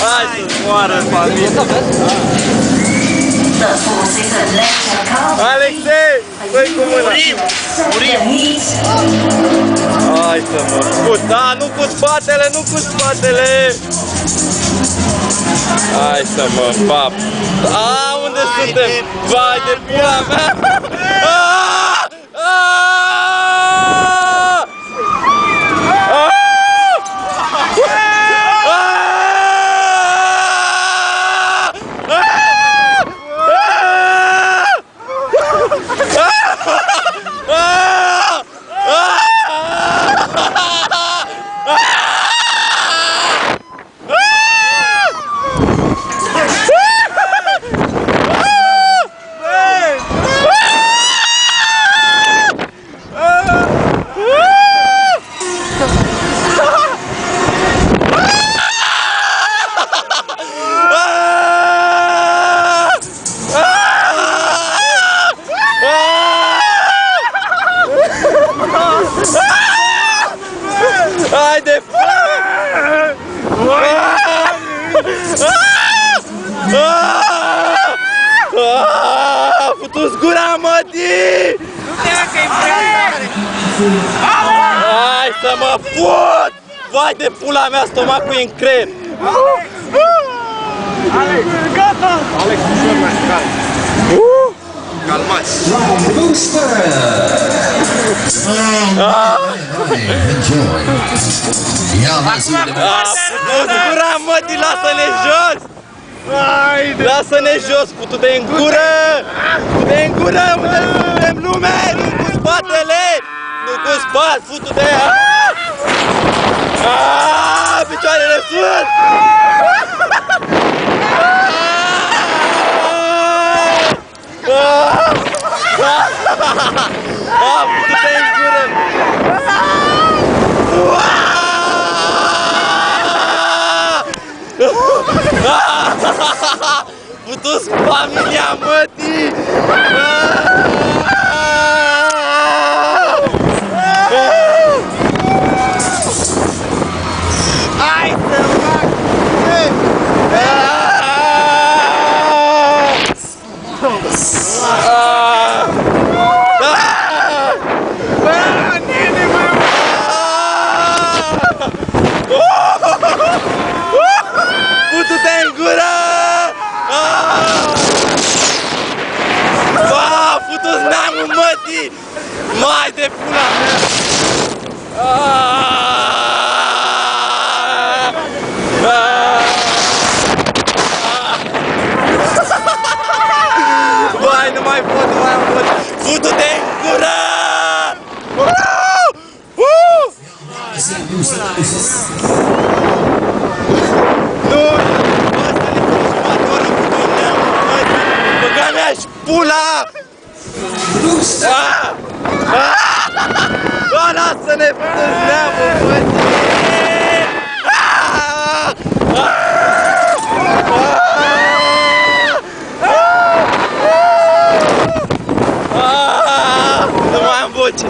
Hai să moară familia. Alexei, băi cu mâna. Murim. Hai să mă scut. Da, nu cu spatele, nu cu spatele. Hai să mă pap. Unde suntem? Vai de pula mea. Haide! Putu-ți gura, mătii! Hai să mă fut! Vai de pula mea, stomacul e în creier! Alex, gata! Alex, ușor mai calm. Calmați! Putu-ți gura, mătii, lasă-ne jos! Lasă-ne jos, putu-te în gură! Putu-te în gură, unde suntem lume! Nu cu spatele! Nu cu spate, futu-te! Picioarele sus! Putu-te în gură! Putu-ți familia, mătii! Hai să fac! Putu-te în gură! Putu-ți neamul, mătii! Mai de pula mea! Vai, nu mai pot, nu mai pot! Putu-te în gură! Băga mea-și pula! Lasă-ne, putu-ți neamul, mătii! Nu mai am voce!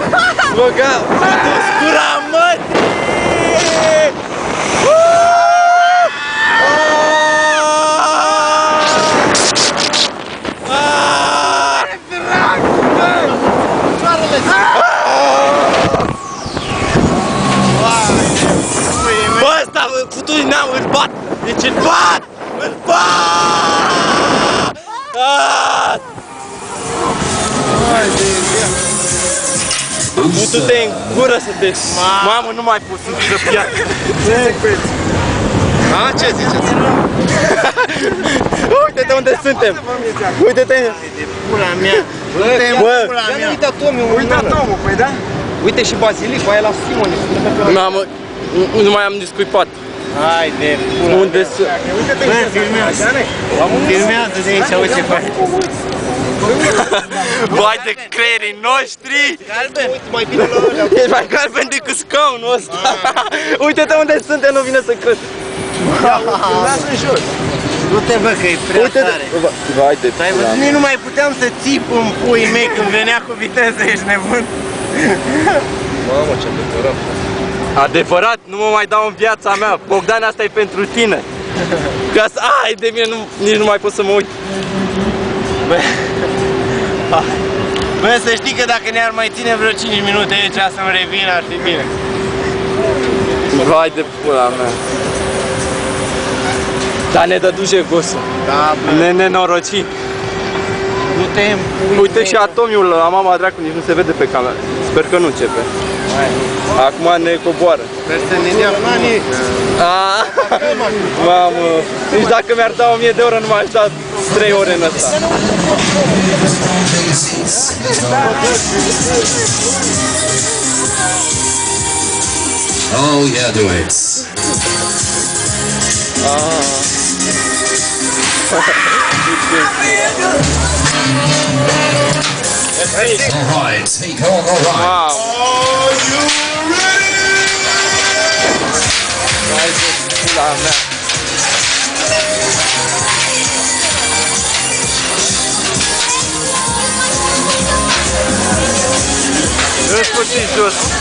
Băga, putu-ți gura, mătii! Bă, ăsta, putu-i neam, îl bat! Deci îl bat! Îl bat! Putu-te în gură să te... Mamă, nu mai pot să pierd! Ce ziceți? Uite-te unde suntem! Uite-te! Pula mea! Bă! Uita Tomul, uita Tomul, păi da? Uite și Bazilicul, aia la Simone. Mamă, nu mai am discuipat. Hai de pula. Unde sunt? Bă, filmează. Filmează de aici, uite ce faci. Vai de creierii noștri! Galben! Uite, mai bine la ăla. Ești mai galben decât scaunul ăsta! Uite-te unde suntem, nu vine să cred! Lasă în jos! Du-te, bă, că e prea tare! Vai de Ai văzut? Nici nu mai puteam să țip în puii mei când venea cu viteză, ești nebun! Mamă, ce adevărat! Adevărat, nu mă mai dau în viața mea! Bogdan, asta e pentru tine! Ca să... Ai de mine, nici nu mai pot să mă uit. Bă, să știi că dacă ne-ar mai ține vreo 5 minute aici să-mi revin, ar fi bine. Vai de pula mea. Dar ne dăduce gosul. Da, bă. Nenorocit. Nu te împui. Uite și atomiul la mama dracu, nici nu se vede pe cameră. Sper că nu începe. Acum ne coboară. Sper să ne dea frumos. Mamă, nici dacă mi-ar da 1000 de euro nu m-aș da 3 ore în ăsta. Oh yeah, do it. All right, take on all right. Wow. Vai de pula mea. În sfârșit jos.